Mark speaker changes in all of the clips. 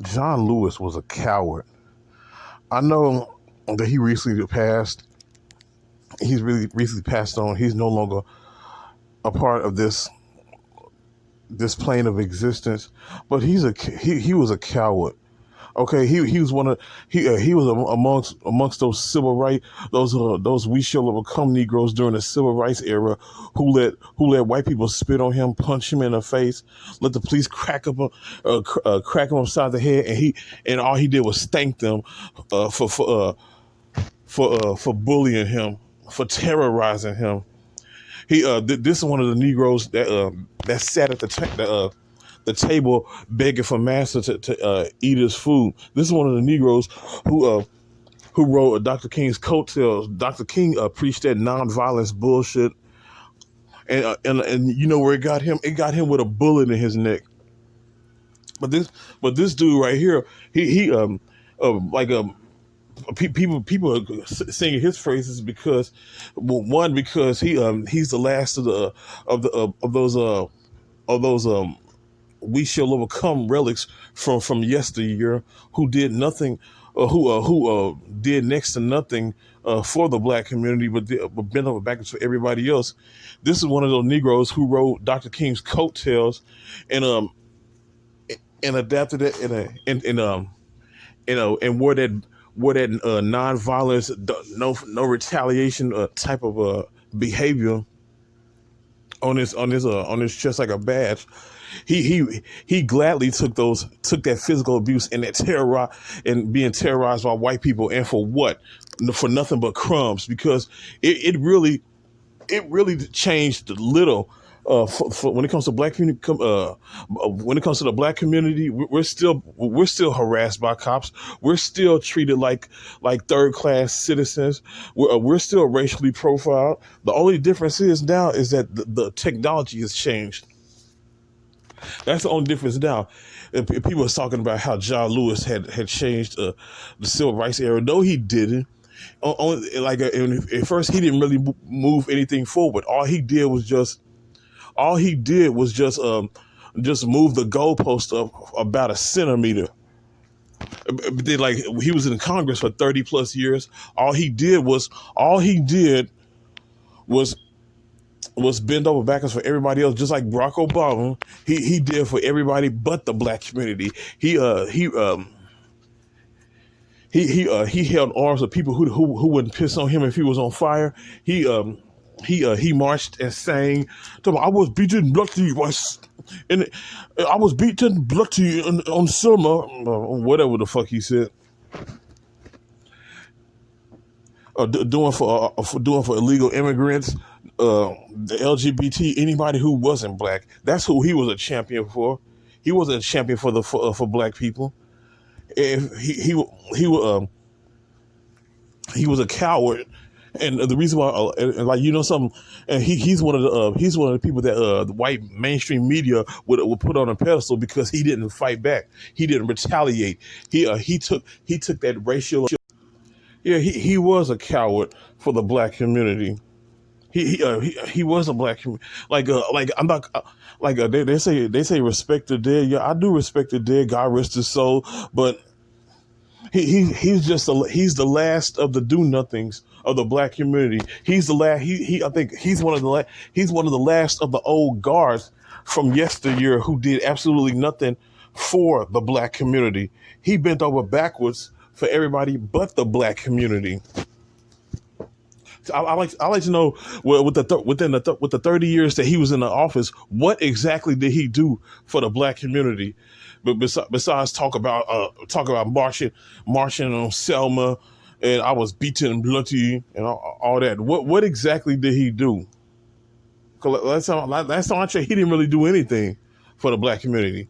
Speaker 1: John Lewis was a coward. I know that he recently passed. He's really recently passed on. He's no longer a part of this plane of existence. But he was a coward. Okay, he was one of he was amongst those civil rights those we shall overcome Negroes during the civil rights era who let white people spit on him, punch him in the face, let the police crack him upside the head, and all he did was thank them for bullying him, for terrorizing him. This is one of the Negroes that sat at the table begging for Massa to eat his food. This is one of the Negroes who wrote Dr. King's coattails. Dr. King preached that nonviolence bullshit, and you know where it got him? It got him with a bullet in his neck. But this dude right here, he like people are singing his phrases because, well, one, because he's the last of those we shall overcome relics from yesteryear who did nothing, who did next to nothing for the black community, but bent over backwards for everybody else. This is one of those Negroes who wrote Dr. King's coattails, and adapted it and wore that non-violence, no retaliation type of behavior on his chest like a badge. He gladly took that physical abuse and that terror and being terrorized by white people, and for what? For nothing but crumbs, because it really changed little. For when it comes to black community, when it comes to the black community, we're still harassed by cops. We're still treated like third class citizens. We're still racially profiled. The only difference now is that the technology has changed. That's the only difference now. And people are talking about how John Lewis had changed the civil rights era. No, he didn't. At first, he didn't really move anything forward. All he did was just move the goalpost up about a centimeter. Like, he was in Congress for 30 plus years. All he did was bend over backwards for everybody else, just like Barack Obama. He did for everybody but the black community. He held arms of people who wouldn't piss on him if he was on fire. He marched and sang. I was beaten bloody, and I was beaten bloody on summer, whatever the fuck he said. Doing for illegal immigrants, the LGBT, anybody who wasn't black. That's who he was a champion for. He wasn't a champion for black people. If he was a coward. And the reason why, like, you know, something, and he's one of the people that the white mainstream media would put on a pedestal because he didn't fight back, he didn't retaliate. He took that racial. Yeah, he was a coward for the black community. He was a black community. Like I'm not they say respect the dead. Yeah, I do respect the dead. God rest his soul, but. He's the last of the do nothings of the black community. He's the last. I think he's one of the last of the old guards from yesteryear who did absolutely nothing for the black community. He bent over backwards for everybody but the black community. So I like to know, with the 30 years that he was in the office, what exactly did he do for the black community? But besides talk about marching on Selma, and I was beaten bloody and all that. What exactly did he do? 'Cause last time I checked, he didn't really do anything for the black community.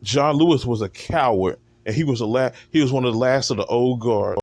Speaker 1: John Lewis was a coward, and he was one of the last of the old guard.